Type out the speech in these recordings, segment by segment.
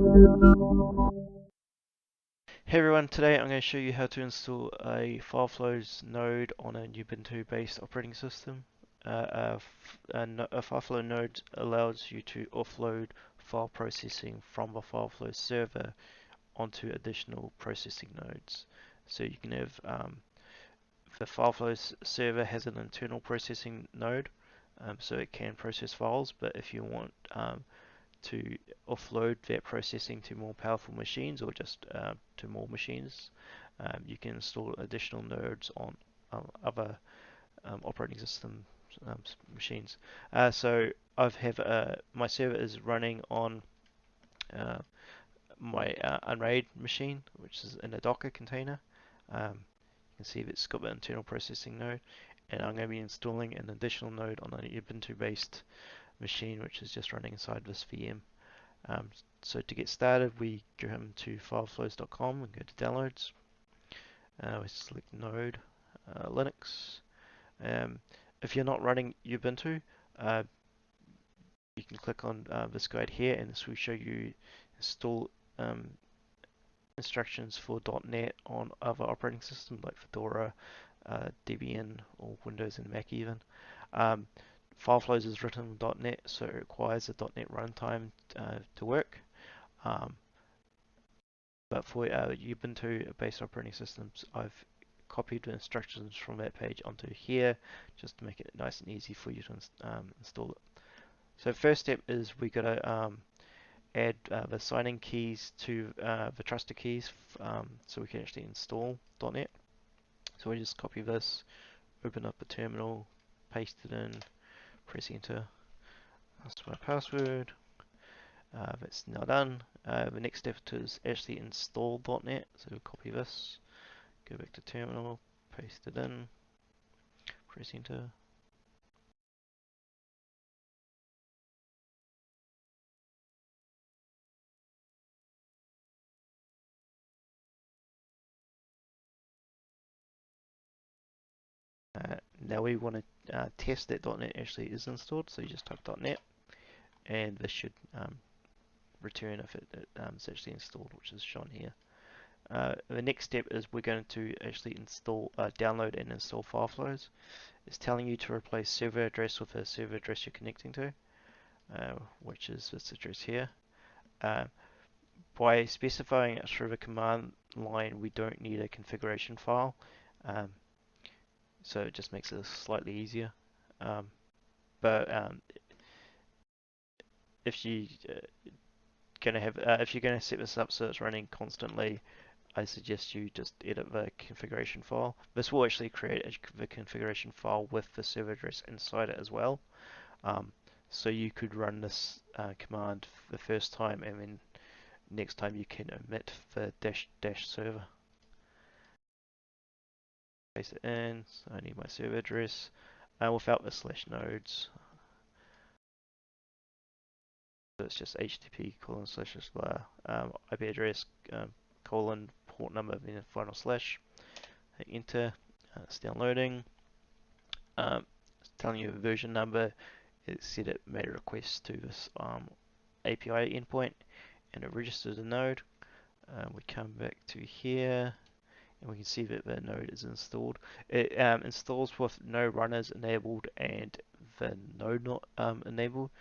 Hey everyone, today I'm going to show you how to install a FileFlows node on a Ubuntu based operating system. A FileFlow node allows you to offload file processing from a FileFlows server onto additional processing nodes. So you can have the FileFlows server has an internal processing node, so it can process files, but if you want to offload that processing to more powerful machines or just to more machines, you can install additional nodes on other operating system machines. So I've have my server is running on uh, my Unraid machine, which is in a Docker container. You can see that it's got the internal processing node, and I'm going to be installing an additional node on a Ubuntu-based machine, which is just running inside this VM. Um, so to get started, we go to fileflows.com and go to downloads. We select node, Linux. If you're not running Ubuntu, uh, you can click on this guide here, and this will show you install instructions for .NET on other operating systems like Fedora, Debian, or Windows and Mac even. Um, FileFlows is written in .NET, so it requires a .NET runtime to work. Um, But for Ubuntu-based operating systems, I've copied the instructions from that page onto here, just to make it nice and easy for you to install it. So first step is we got to add the signing keys to the trusted keys, so we can actually install .NET. So we just copy this, open up a terminal, paste it in, press enter. That's my password. That's now done. The next step is actually install .NET. So we'll copy this, go back to terminal, paste it in, press enter. Now we want to test that .NET actually is installed, so you just type .NET, and this should return if it's actually installed, which is shown here. The next step is we're going to actually download and install FileFlows. It's telling you to replace server address with a server address you're connecting to, which is this address here. By specifying it through the command line, we don't need a configuration file, um, so it just makes it slightly easier. But if you if you're gonna set this up so it's running constantly, I suggest you just edit the configuration file. This will actually create the configuration file with the server address inside it as well. Um, so you could run this command the first time, and then next time you can omit the dash server. Paste it in. So I need my server address without the slash nodes. So it's just HTTP IP address colon port number then final slash. Hit enter. It's downloading. It's telling you a version number. It said it made a request to this API endpoint, and it registers a node. We come back to here, and we can see that the node is installed. It installs with no runners enabled and the node not enabled,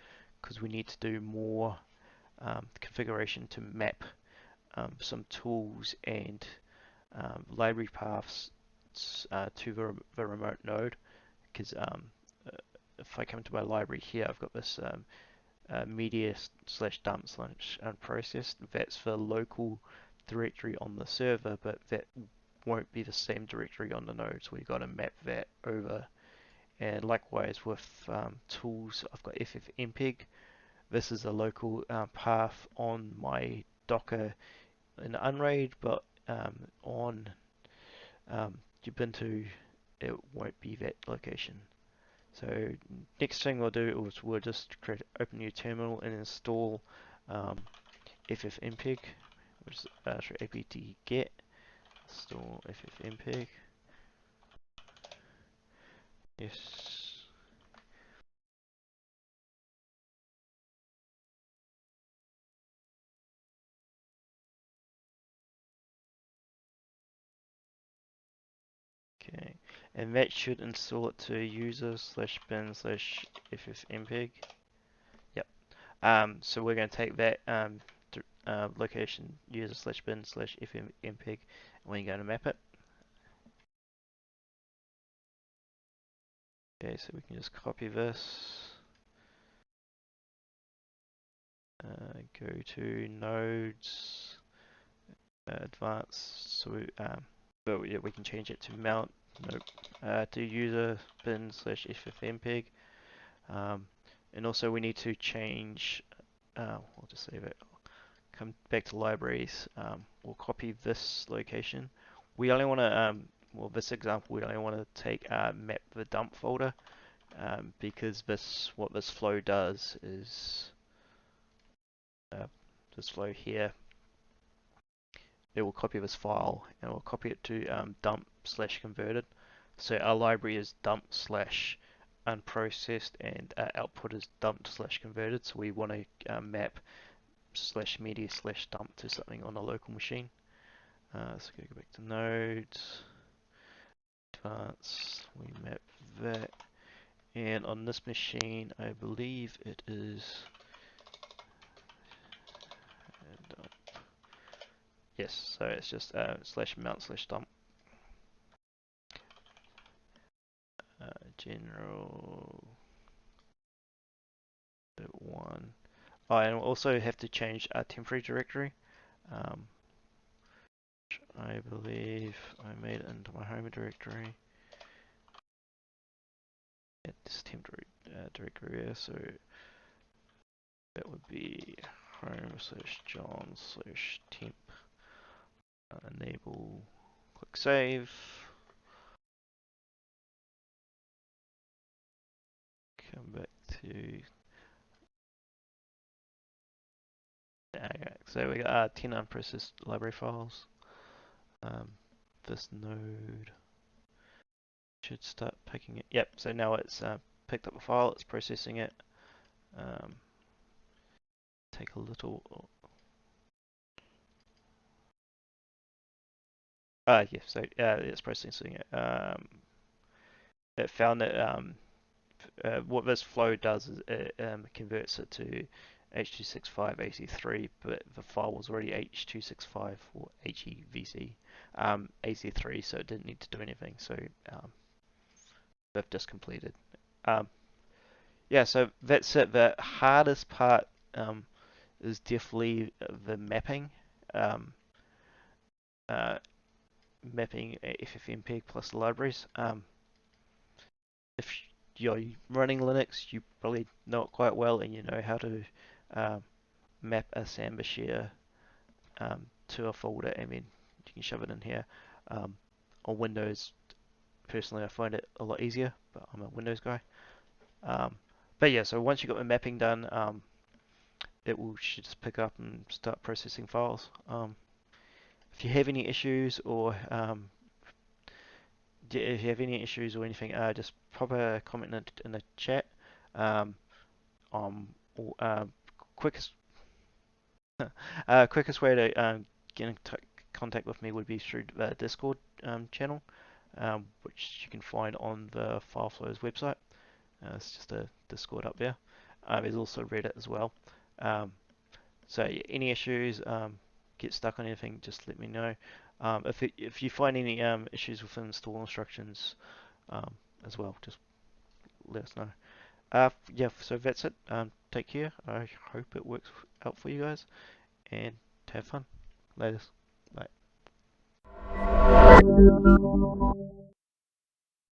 because we need to do more configuration to map some tools and library paths to the remote node. Because if I come to my library here, I've got this media slash dump slash unprocessed. That's the local directory on the server, but that won't be the same directory on the node, so we've got to map that over. And likewise with tools, I've got ffmpeg. This is a local path on my Docker in Unraid, but on Ubuntu it won't be that location. So next thing we'll do is we'll just open a new terminal and install ffmpeg, which is through apt get install ffmpeg. Yes. Okay, and that should install it to user/bin/ffmpeg. Yep. So we're going to take that location user/bin/ffmpeg, and we're going to map it. Okay, so we can just copy this. Go to nodes, advanced. So but yeah, we can change it to mount. Nope. To user bin/ffmpeg. And also we need to change. We'll just save it. Come back to libraries. We'll copy this location. We only want to well, this example, we only want to take map the dump folder because what this flow does is this flow here, it will copy this file and we'll copy it to dump/converted. So our library is dump/unprocessed and output is dump/converted. So we want to map /media/dump to something on a local machine. So go back to nodes, advanced, we map that. And on this machine, I believe it is yes, so it's just /mount/dump. General one. Oh, and we'll also have to change our temporary directory. I believe I made it into my home directory. It's temporary directory there, so that would be home/john/temp. Enable, click save. Come back to. Okay, so we got 10 unprocessed library files. This node should start picking it. Yep, so now it's picked up a file, it's processing it. Take a little. Yeah, so it's processing it. It found that what this flow does is it converts it to H.265 AC3, but the file was already H.265 or HEVC AC3, so it didn't need to do anything. So they've just completed. Yeah, so that's it. The hardest part is definitely the mapping. Mapping FFmpeg plus the libraries. If you're running Linux, you probably know it quite well, and you know how to map a Samba share to a folder. I mean, you can shove it in here. On Windows, personally, I find it a lot easier, but I'm a Windows guy. But yeah, so once you've got the mapping done, it should just pick up and start processing files. If you have any issues or anything, just pop a comment in the chat. Or, quickest quickest way to get in contact with me would be through the Discord channel, which you can find on the FileFlows website. It's just a Discord up there. There's also Reddit as well. So any issues, get stuck on anything, just let me know. If you find any issues with install instructions as well, just let us know. Yeah, so that's it. Take care. I hope it works out for you guys, and have fun. Latest. Bye.